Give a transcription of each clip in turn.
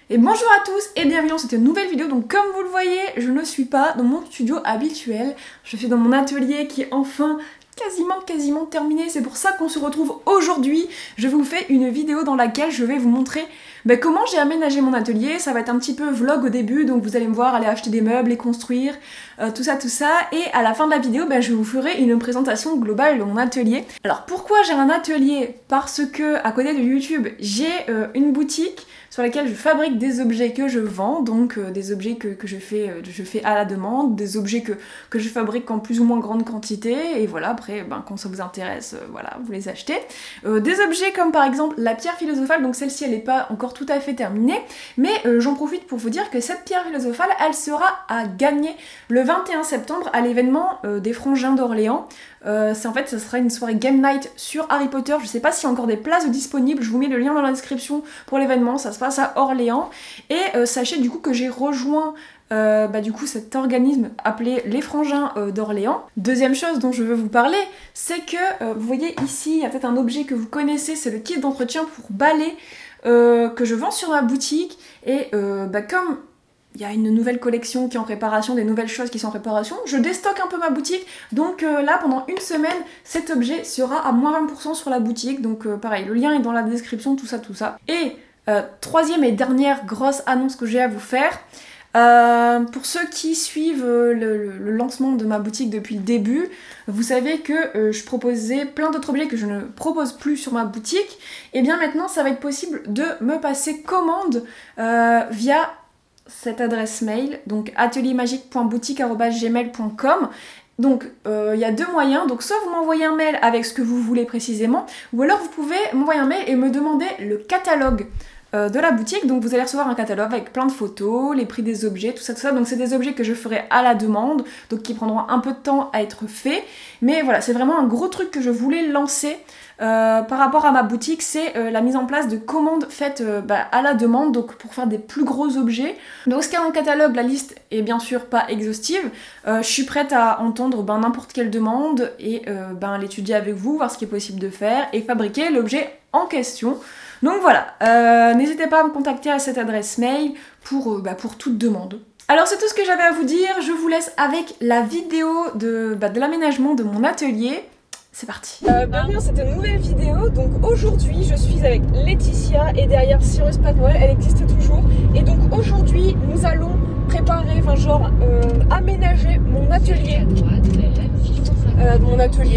Et bonjour à tous et bienvenue dans cette nouvelle vidéo. Donc comme vous le voyez, je ne suis pas dans mon studio habituel. Je suis dans mon atelier qui est enfin quasiment terminé. C'est pour ça qu'on se retrouve aujourd'hui. Je vous fais une vidéo dans laquelle je vais vous montrer comment j'ai aménagé mon atelier. Ça va être un petit peu vlog au début, donc vous allez me voir aller acheter des meubles, les construire, tout ça. Et à la fin de la vidéo, je vous ferai une présentation globale de mon atelier. Alors pourquoi j'ai un atelier? Parce que à côté de YouTube, j'ai une boutique sur laquelle je fabrique des objets que je vends, donc des objets que je fais à la demande, des objets que je fabrique en plus ou moins grande quantité, et voilà, après, quand ça vous intéresse, voilà, vous les achetez. Des objets comme par exemple la pierre philosophale, donc celle-ci elle n'est pas encore tout à fait terminée, mais j'en profite pour vous dire que cette pierre philosophale, elle sera à gagner le 21 septembre à l'événement des Frangins d'Orléans. Ça sera une soirée Game Night sur Harry Potter. Je sais pas s'il y a encore des places disponibles, je vous mets le lien dans la description pour l'événement, ça se passe à Orléans. Et sachez du coup que j'ai rejoint cet organisme appelé les Frangins d'Orléans. Deuxième chose dont je veux vous parler, c'est que vous voyez ici, il y a peut-être un objet que vous connaissez, c'est le kit d'entretien pour balai que je vends sur ma boutique. Et comme il y a une nouvelle collection qui est en préparation, des nouvelles choses qui sont en préparation, je déstocke un peu ma boutique, donc là pendant une semaine, cet objet sera à moins 20% sur la boutique, donc pareil, le lien est dans la description, tout ça. Et troisième et dernière grosse annonce que j'ai à vous faire, pour ceux qui suivent le lancement de ma boutique depuis le début, vous savez que je proposais plein d'autres objets que je ne propose plus sur ma boutique, et bien maintenant ça va être possible de me passer commande via cette adresse mail, donc ateliermagique.boutique@gmail.com. Donc il y a deux moyens, donc soit vous m'envoyez un mail avec ce que vous voulez précisément, ou alors vous pouvez m'envoyer un mail et me demander le catalogue de la boutique. Donc vous allez recevoir un catalogue avec plein de photos, les prix des objets, tout ça. Donc c'est des objets que je ferai à la demande, donc qui prendront un peu de temps à être faits. Mais voilà, c'est vraiment un gros truc que je voulais lancer par rapport à ma boutique, c'est la mise en place de commandes faites à la demande, donc pour faire des plus gros objets. Donc ce qu'il y a dans le catalogue, la liste est bien sûr pas exhaustive. Je suis prête à entendre n'importe quelle demande et l'étudier avec vous, voir ce qui est possible de faire et fabriquer l'objet en question. Donc voilà, n'hésitez pas à me contacter à cette adresse mail pour toute demande. Alors c'est tout ce que j'avais à vous dire, je vous laisse avec la vidéo de l'aménagement de mon atelier. C'est parti. Bienvenue dans cette nouvelle vidéo. Donc aujourd'hui je suis avec Laetitia et derrière Cyrus Panoel, elle existe toujours. Et donc aujourd'hui nous allons préparer, aménager mon atelier.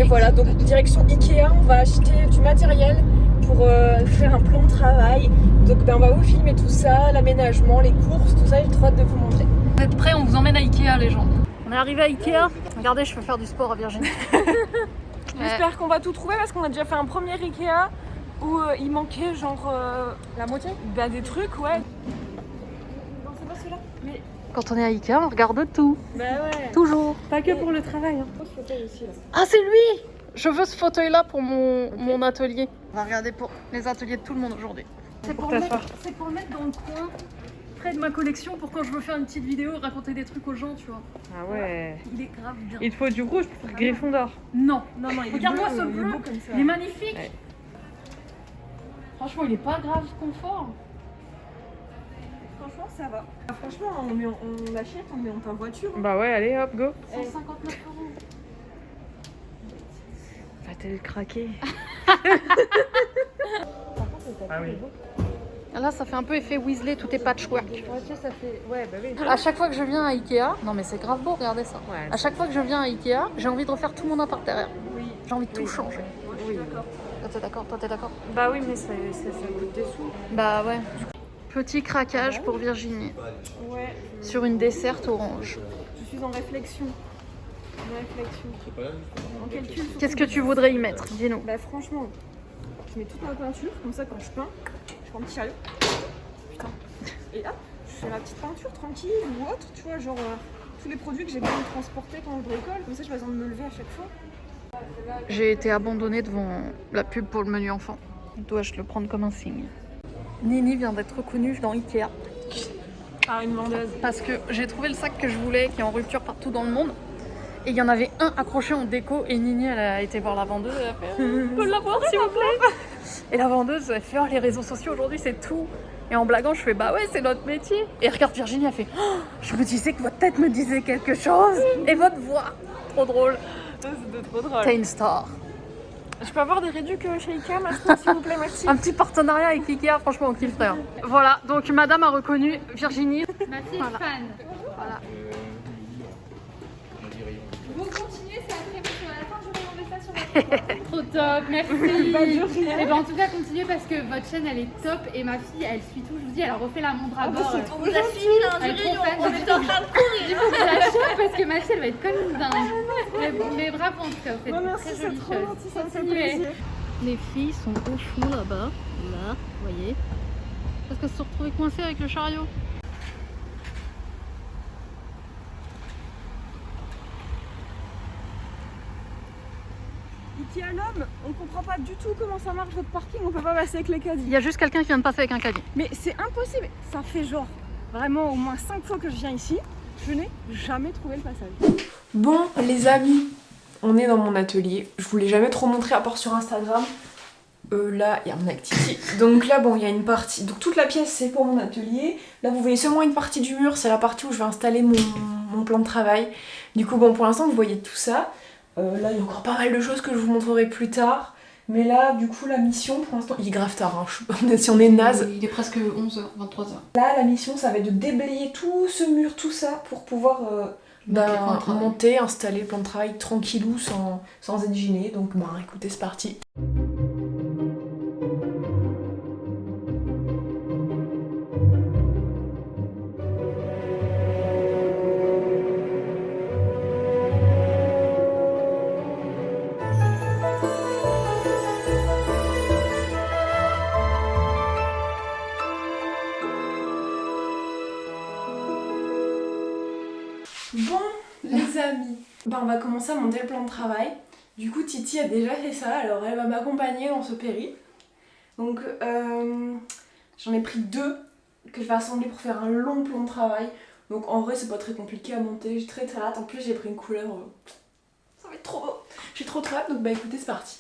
Voilà, donc direction Ikea, on va acheter du matériel pour faire un plan de travail. Donc on va vous filmer tout ça, l'aménagement, les courses, tout ça, j'ai trop hâte de vous montrer. Vous êtes prêts? On vous emmène à Ikea les gens. On est arrivé à Ikea. Regardez, je peux faire du sport à Virginie. J'espère qu'on va tout trouver parce qu'on a déjà fait un premier Ikea où il manquait la moitié. Des trucs, ouais. Non, c'est pas celui-là. Mais... Quand on est à Ikea, on regarde tout. Ouais. Toujours. Pas que pour le travail. Aussi, là. Ah, c'est lui! Je veux ce fauteuil-là pour mon atelier. On va regarder pour les ateliers de tout le monde aujourd'hui. C'est pour le mettre dans le coin, près de ma collection, pour quand je veux faire une petite vidéo, raconter des trucs aux gens, tu vois. Ah ouais. Il est grave bien. Il te faut du rouge pour Gryffondor. Non. Regarde-moi ce bleu. Il est magnifique. Ouais. Franchement, il est pas grave confort. Franchement, ça va. Franchement, on l'achète, on met en ta voiture. Bah ouais, allez hop, go. 159 €. Va-t-elle craquer? Ah oui. Là, ça fait un peu effet Weasley, tout est patchwork. Ouais, tu sais, ça fait... Ouais, bah oui. À chaque fois que je viens à Ikea, non mais c'est grave beau, regardez ça. Ouais. À chaque fois que je viens à Ikea, j'ai envie de refaire tout mon appart derrière. Oui. J'ai envie de tout changer. Oui. Toi t'es d'accord? Bah oui, mais ça coûte des sous. Bah ouais. Petit craquage pour Virginie. Ouais. Sur une desserte orange. Je suis en réflexion. En calcul. Qu'est-ce que tu voudrais y mettre? Dis-nous. Franchement, je mets toute ma peinture, comme ça quand je peins, je prends un petit chariot. Putain. Et là, je fais ma petite peinture tranquille ou autre, tu vois, tous les produits que j'ai besoin de transporter quand je bricole, comme ça j'ai pas besoin de me lever à chaque fois. J'ai été abandonnée devant la pub pour le menu enfant. Dois-je le prendre comme un signe? Nini vient d'être reconnue dans Ikea. Ah, une vendeuse. Parce que j'ai trouvé le sac que je voulais, qui est en rupture partout dans le monde. Et il y en avait un accroché en déco et Nini elle a été voir la vendeuse et elle a fait on peut l'avoir s'il vous plaît. Et la vendeuse, elle fait, oh, les réseaux sociaux aujourd'hui, c'est tout. Et en blaguant, je fais, bah ouais, c'est notre métier. Et regarde, Virginie, elle fait, oh, je me disais que votre tête me disait quelque chose. Et votre voix, trop drôle. C'était trop drôle. T'es une star. Je peux avoir des réducs chez Ikea maintenant, s'il vous plaît, merci. Un petit partenariat avec Ikea, franchement, on kifferait. Hein. Voilà, donc madame a reconnu Virginie. Ma fille est fan. Voilà. Vous continuez, c'est après, parce qu'à la fin, je vais enlever ça sur la Trop top, merci. Et ben, en tout cas, continuez parce que votre chaîne, elle est top et ma fille, elle suit tout. Je vous dis, elle a refait la montre à bord. On vous a suivi dans Elle un est trop fan. on est en train de courir. Du coup, je la chope parce que ma fille, elle va être comme une dingue. Mais bravo, en tout cas, vous faites de très jolies choses. ça me fait Continuez. plaisir. Les filles sont au fond là-bas, là, vous voyez. Parce qu'elles se sont retrouvées coincées avec le chariot. Ikea l'homme, on comprend pas du tout comment ça marche votre parking, on peut pas passer avec les caddies. Il y a juste quelqu'un qui vient de passer avec un caddie. Mais c'est impossible, ça fait genre vraiment au moins 5 fois que je viens ici, je n'ai jamais trouvé le passage. Bon les amis, on est dans mon atelier, je vous l'ai jamais trop montré à part sur Instagram. Là il y a mon activité, donc là bon il y a une partie, donc toute la pièce c'est pour mon atelier. Là vous voyez seulement une partie du mur, c'est la partie où je vais installer mon plan de travail. Du coup bon pour l'instant vous voyez tout ça. Là il y a encore pas mal de choses que je vous montrerai plus tard. Mais là du coup la mission pour l'instant, il est grave tard, hein. Si on est naze. Il est presque 11h, 23h. Là la mission ça va être de déblayer tout ce mur, tout ça pour pouvoir monter, installer le plan de travail tranquillou sans être gêné. Donc bah écoutez c'est parti. Bon les amis, on va commencer à monter le plan de travail. Du coup Titi a déjà fait ça, alors elle va m'accompagner dans ce périple. Donc j'en ai pris 2 que je vais assembler pour faire un long plan de travail. Donc en vrai c'est pas très compliqué à monter, j'ai très hâte. En plus j'ai pris une couleur, ça va être trop beau. J'ai trop hâte, donc bah écoutez c'est parti.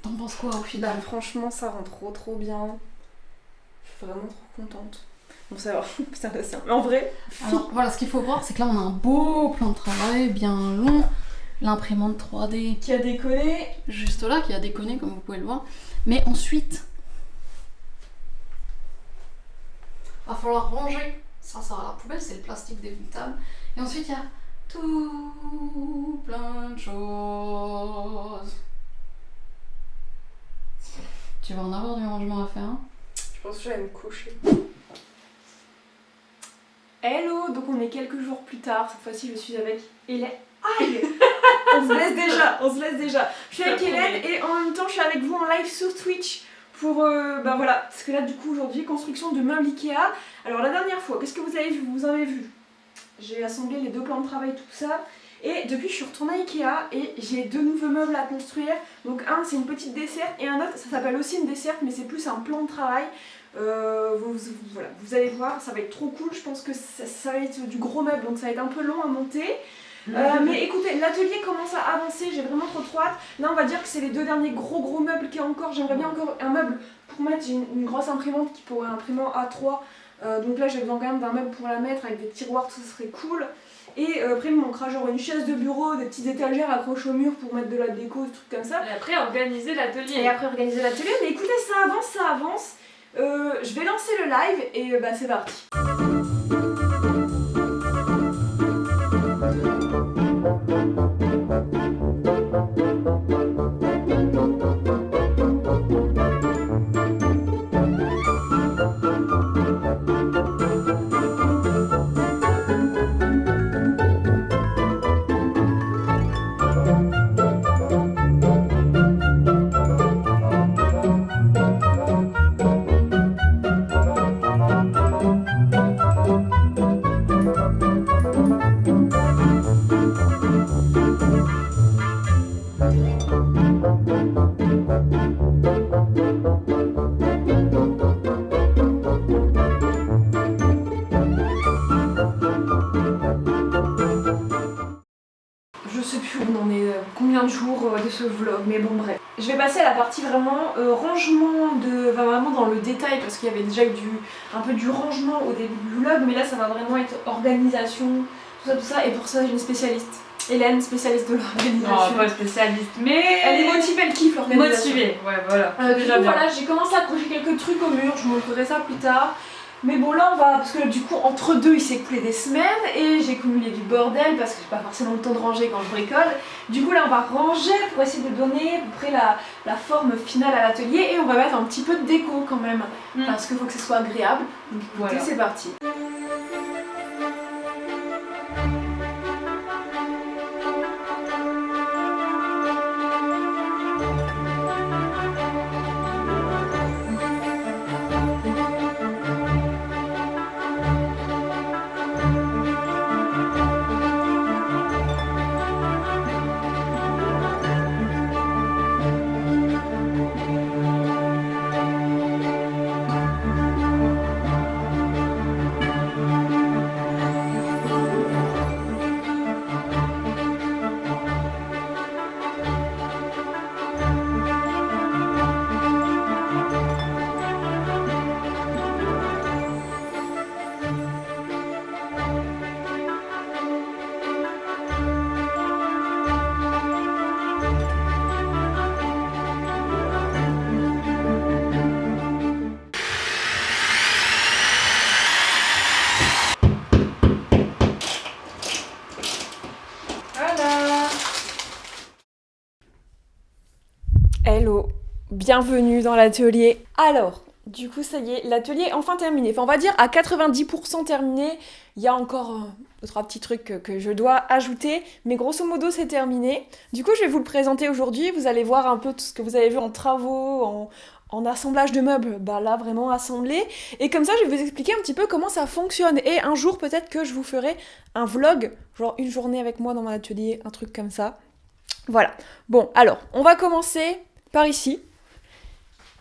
T'en penses quoi au final? Franchement ça rend trop bien. Je suis vraiment trop contente. Bon ça va, putain là c'est... Mais en vrai... Alors voilà, ce qu'il faut voir c'est que là on a un beau plan de travail bien long. L'imprimante 3D qui a déconné. Juste là, qui a déconné comme vous pouvez le voir. Mais ensuite, va falloir ranger. Ça à la poubelle, c'est le plastique démontable. Et ensuite il y a tout plein de choses. Tu vas en avoir du rangement à faire, hein? Je pense que je vais me coucher. Hello, donc on est quelques jours plus tard. Cette fois-ci je suis avec Hélène. Aïe. On se laisse déjà. Je suis avec Hélène et en même temps je suis avec vous en live sur Twitch pour voilà, parce que là du coup aujourd'hui construction de meubles Ikea. Alors la dernière fois, qu'est-ce que vous avez vu? Vous avez vu, j'ai assemblé les 2 plans de travail, tout ça. Et depuis je suis retournée à Ikea et j'ai 2 nouveaux meubles à construire. Donc un c'est une petite desserte et un autre ça s'appelle aussi une desserte mais c'est plus un plan de travail. Voilà, vous allez voir, ça va être trop cool. Je pense que ça va être du gros meuble donc ça va être un peu long à monter. Mais écoutez, l'atelier commence à avancer, j'ai vraiment trop hâte. Là on va dire que c'est les 2 derniers gros meubles qu'il y a encore. J'aimerais bien encore un meuble pour mettre, j'ai une grosse imprimante qui pourrait imprimer A3. Donc là j'ai besoin quand même d'un meuble pour la mettre avec des tiroirs, tout ça serait cool. Et après, il me manquera genre une chaise de bureau, des petites étagères accrochées au mur pour mettre de la déco, des trucs comme ça. Et après, organiser l'atelier. Et après, organiser l'atelier. Mais écoutez, ça avance, ça avance. Je vais lancer le live et bah, c'est parti. Je sais plus où on en est, combien de jours de ce vlog, mais bon bref. Je vais passer à la partie vraiment rangement, vraiment dans le détail, parce qu'il y avait déjà eu un peu du rangement au début du vlog, mais là ça va vraiment être organisation, tout ça, et pour ça j'ai une spécialiste. Hélène, spécialiste de l'organisation. Non, pas spécialiste, mais... Elle est motivée, elle kiffe l'organisation. Motivée, ouais voilà. Déjà bien. Voilà, j'ai commencé à accrocher quelques trucs au mur, je vous montrerai ça plus tard. Mais bon là on va, parce que du coup entre deux il s'est écoulé des semaines et j'ai cumulé du bordel parce que j'ai pas forcément le temps de ranger quand je bricole. Du coup là on va ranger pour essayer de donner à peu près la forme finale à l'atelier et on va mettre un petit peu de déco quand même parce qu'il faut que ce soit agréable. Donc écoutez, voilà. C'est parti. Hello, bienvenue dans l'atelier. Alors, du coup ça y est, l'atelier est enfin terminé. Enfin on va dire à 90% terminé. Il y a encore 2-3 petits trucs que je dois ajouter. Mais grosso modo c'est terminé. Du coup je vais vous le présenter aujourd'hui. Vous allez voir un peu tout ce que vous avez vu en travaux, en assemblage de meubles. Bah là vraiment assemblé. Et comme ça je vais vous expliquer un petit peu comment ça fonctionne. Et un jour peut-être que je vous ferai un vlog. Genre une journée avec moi dans mon atelier, un truc comme ça. Voilà. Bon alors, on va commencer par ici.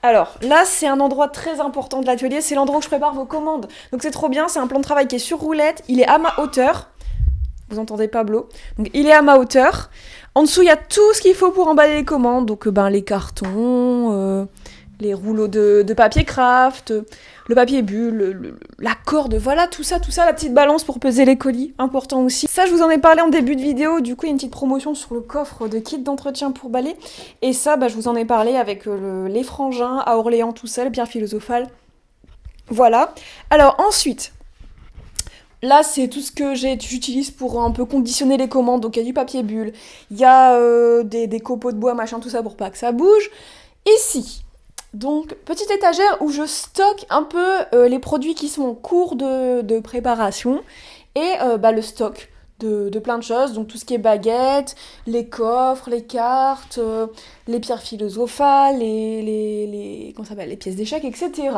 Alors là c'est un endroit très important de l'atelier, c'est l'endroit où je prépare vos commandes. Donc c'est trop bien, c'est un plan de travail qui est sur roulette, il est à ma hauteur. Vous entendez Pablo? Donc il est à ma hauteur. En dessous il y a tout ce qu'il faut pour emballer les commandes, donc les cartons, les rouleaux de papier craft, le papier bulle, la corde, voilà tout ça, la petite balance pour peser les colis, important aussi. Ça je vous en ai parlé en début de vidéo, du coup il y a une petite promotion sur le coffre de kit d'entretien pour balai. Et ça je vous en ai parlé avec les frangins à Orléans tout seul, pierre philosophale. Voilà. Alors ensuite, là c'est tout ce que j'utilise pour un peu conditionner les commandes, donc il y a du papier bulle, il y a des copeaux de bois, machin, tout ça pour pas que ça bouge. Ici, donc, petite étagère où je stocke un peu les produits qui sont en cours de préparation et le stock de plein de choses, donc tout ce qui est baguettes, les coffres, les cartes, les pierres philosophales, comment ça s'appelle, les pièces d'échecs, etc.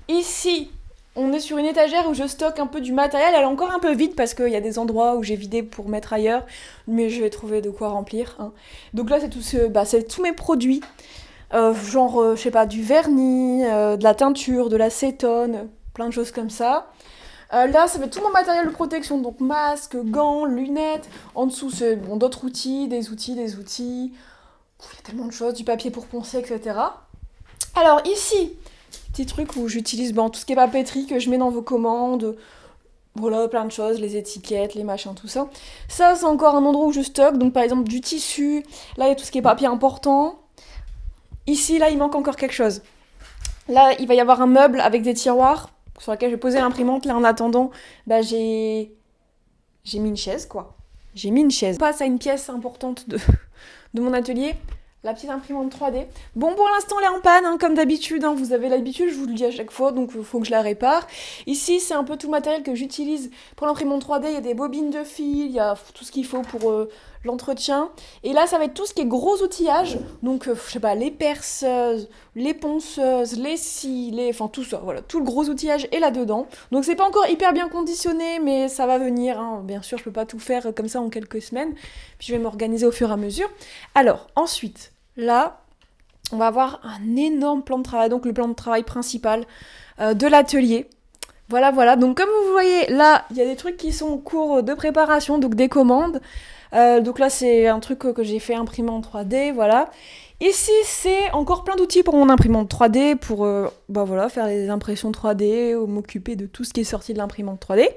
Ici, on est sur une étagère où je stocke un peu du matériel, elle est encore un peu vide parce qu'il y a des endroits où j'ai vidé pour mettre ailleurs, mais je vais trouver de quoi remplir. Hein. Donc là, c'est tous mes produits. Je sais pas, du vernis, de la teinture, de l'acétone, plein de choses comme ça. Là, ça fait tout mon matériel de protection, donc masque, gants, lunettes. En dessous, c'est d'autres outils, des outils. Il y a tellement de choses, du papier pour poncer, etc. Alors ici, petit truc où j'utilise tout ce qui est papeterie que je mets dans vos commandes, Voilà, plein de choses, les étiquettes, les machins, tout ça. Ça, c'est encore un endroit où je stocke, donc par exemple du tissu, là il y a tout ce qui est papier important. Ici, là, il manque encore quelque chose. Là, il va y avoir un meuble avec des tiroirs sur lequel je vais poser l'imprimante. Là, en attendant, bah, j'ai mis une chaise, quoi. J'ai mis une chaise. On passe à une pièce importante de mon atelier, la petite imprimante 3D. Bon, pour l'instant, elle est en panne, hein, comme d'habitude. Hein, vous avez l'habitude, je vous le dis à chaque fois, donc il faut que je la répare. Ici, c'est un peu tout le matériel que j'utilise pour l'imprimante 3D. Il y a des bobines de fil, il y a tout ce qu'il faut pour l'entretien. Et là, ça va être tout ce qui est gros outillage. Donc, je sais pas, les perceuses, les ponceuses, les scies, enfin tout ça. Voilà, tout le gros outillage est là-dedans. Donc, c'est pas encore hyper bien conditionné, mais ça va venir. Hein. Bien sûr, je peux pas tout faire comme ça en quelques semaines. Puis, je vais m'organiser au fur et à mesure. Alors, ensuite, là, on va avoir un énorme plan de travail. Donc, le plan de travail principal de l'atelier. Voilà. Donc, comme vous voyez, là, il y a des trucs qui sont en cours de préparation, donc des commandes. Donc là, c'est un truc que j'ai fait imprimer en 3D, voilà. Ici, c'est encore plein d'outils pour mon imprimante 3D, pour faire les impressions 3D, m'occuper de tout ce qui est sorti de l'imprimante 3D.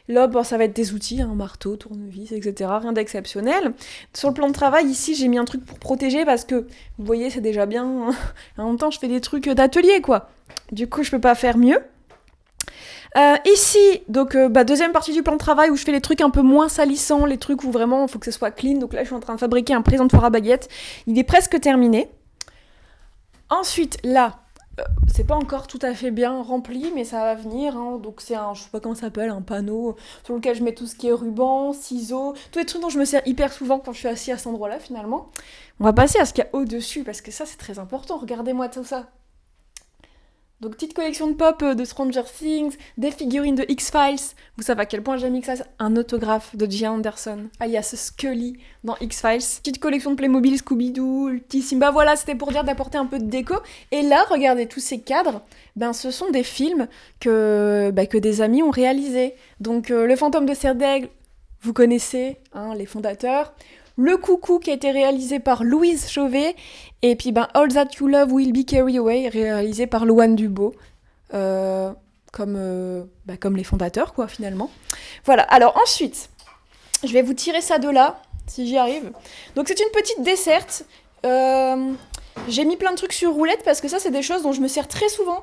Là, ça va être des outils, un marteau, tournevis, etc. Rien d'exceptionnel. Sur le plan de travail, ici, j'ai mis un truc pour protéger parce que, vous voyez, c'est déjà bien. En même temps, je fais des trucs d'atelier, quoi. Du coup, je peux pas faire mieux. Ici, donc deuxième partie du plan de travail où je fais les trucs un peu moins salissants, les trucs où vraiment il faut que ce soit clean. Donc là, je suis en train de fabriquer un présentoir à baguettes. Il est presque terminé. Ensuite, là, c'est pas encore tout à fait bien rempli, mais ça va venir. Hein. Donc c'est je sais pas comment ça s'appelle, un panneau sur lequel je mets tout ce qui est ruban, ciseaux, tous les trucs dont je me sers hyper souvent quand je suis assise à cet endroit-là finalement. On va passer à ce qu'il y a au-dessus parce que ça c'est très important. Regardez-moi tout ça. Donc petite collection de pop de Stranger Things, des figurines de X-Files. Vous savez à quel point j'ai mis que ça, un autographe de Gillian Anderson, alias Scully dans X-Files. Petite collection de Playmobil, Scooby-Doo, le petit Simba. Voilà, c'était pour dire d'apporter un peu de déco. Et là, regardez tous ces cadres. Ce sont des films que des amis ont réalisés. Donc Le Fantôme de Serdaigle, vous connaissez, hein, les fondateurs. Le Coucou qui a été réalisé par Louise Chauvet, et puis All That You Love Will Be Carried Away réalisé par Loane Dubo, comme les fondateurs quoi finalement. Voilà, alors ensuite, je vais vous tirer ça de là, si j'y arrive. Donc c'est une petite desserte, j'ai mis plein de trucs sur roulette parce que ça c'est des choses dont je me sers très souvent.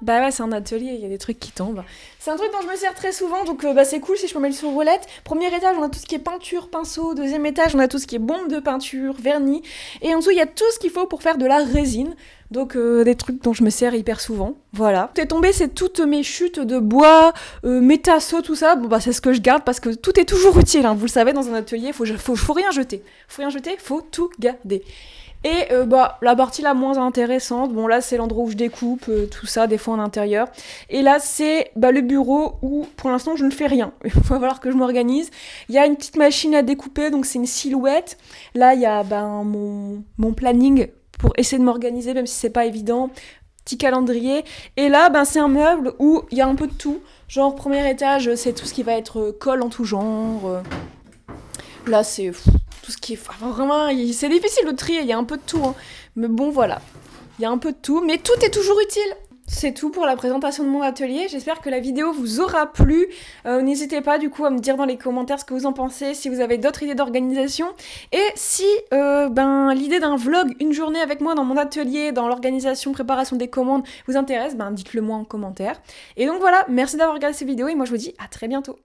Bah ouais, c'est un atelier, il y a des trucs qui tombent. C'est un truc dont je me sers très souvent, donc c'est cool si je peux mettre sur roulette. Premier étage, on a tout ce qui est peinture, pinceau. Deuxième étage, on a tout ce qui est bombe de peinture, vernis. Et en dessous, il y a tout ce qu'il faut pour faire de la résine. Donc des trucs dont je me sers hyper souvent. Voilà. Tout est tombé, c'est toutes mes chutes de bois, mes tasseaux, tout ça. C'est ce que je garde parce que tout est toujours utile. Hein. Vous le savez, dans un atelier, faut rien jeter. Faut tout garder. Et la partie la moins intéressante, là c'est l'endroit où je découpe, tout ça, des fois en intérieur. Et là c'est le bureau où pour l'instant je ne fais rien. Il va falloir que je m'organise. Il y a une petite machine à découper, donc c'est une silhouette. Là il y a mon planning pour essayer de m'organiser, même si c'est pas évident. Petit calendrier. Et là c'est un meuble où il y a un peu de tout. Genre premier étage c'est tout ce qui va être colle en tout genre. Là c'est... tout ce qui est... vraiment, c'est difficile de trier, il y a un peu de tout. Hein. Mais bon, voilà. Il y a un peu de tout, mais tout est toujours utile. C'est tout pour la présentation de mon atelier. J'espère que la vidéo vous aura plu. N'hésitez pas, du coup, à me dire dans les commentaires ce que vous en pensez, si vous avez d'autres idées d'organisation. Et si l'idée d'un vlog, une journée avec moi dans mon atelier, dans l'organisation, préparation des commandes, vous intéresse, dites-le moi en commentaire. Et donc voilà, merci d'avoir regardé cette vidéo et moi je vous dis à très bientôt.